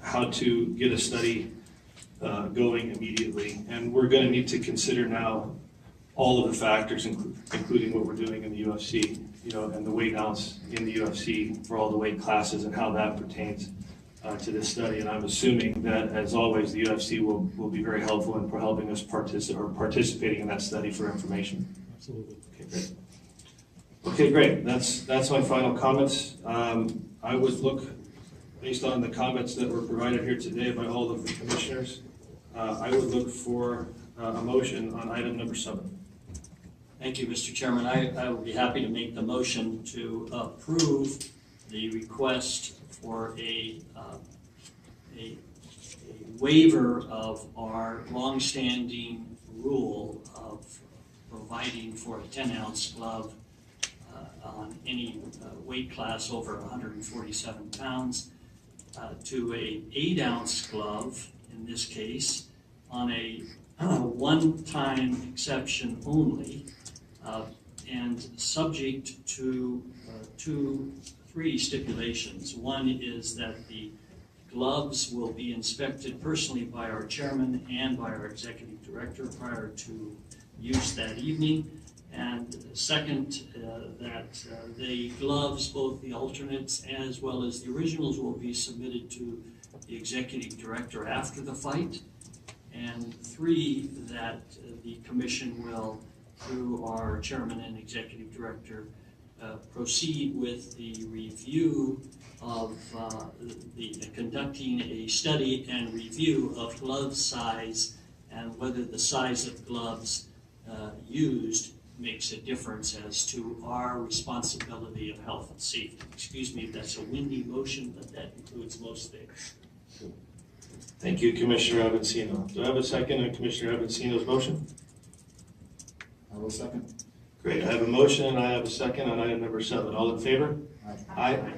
how to get a study going immediately. And we're going to need to consider now all of the factors, including what we're doing in the UFC, and the weight downs in the UFC for all the weight classes and how that pertains to this study. And I'm assuming that, as always, the UFC will be very helpful in helping us participating in that study for information. Absolutely. Okay, great. Okay, great. That's my final comments. I would look, based on the comments that were provided here today by all of the commissioners, I would look for a motion on item number 7. Thank you, Mr. Chairman. I would be happy to make the motion to approve the request for a waiver of our longstanding rule of providing for a 10-ounce glove on any weight class over 147 pounds to a 8-ounce glove, in this case, on a one-time exception only, and subject to three stipulations. One is that the gloves will be inspected personally by our chairman and by our executive director prior to use that evening. And second, that the gloves, both the alternates as well as the originals, will be submitted to the executive director after the fight. And 3, that the commission will, through our chairman and executive director, proceed with the review of conducting a study and review of glove size and whether the size of gloves used makes a difference as to our responsibility of health and safety. Excuse me if that's a windy motion, but that includes most things. Thank you, Commissioner Avancino. Do I have a second on Commissioner Avancino's motion? I will second. Great. I have a motion and I have a second on item number 7. All in favor? Aye. Aye.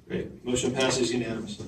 Great. Motion passes unanimously.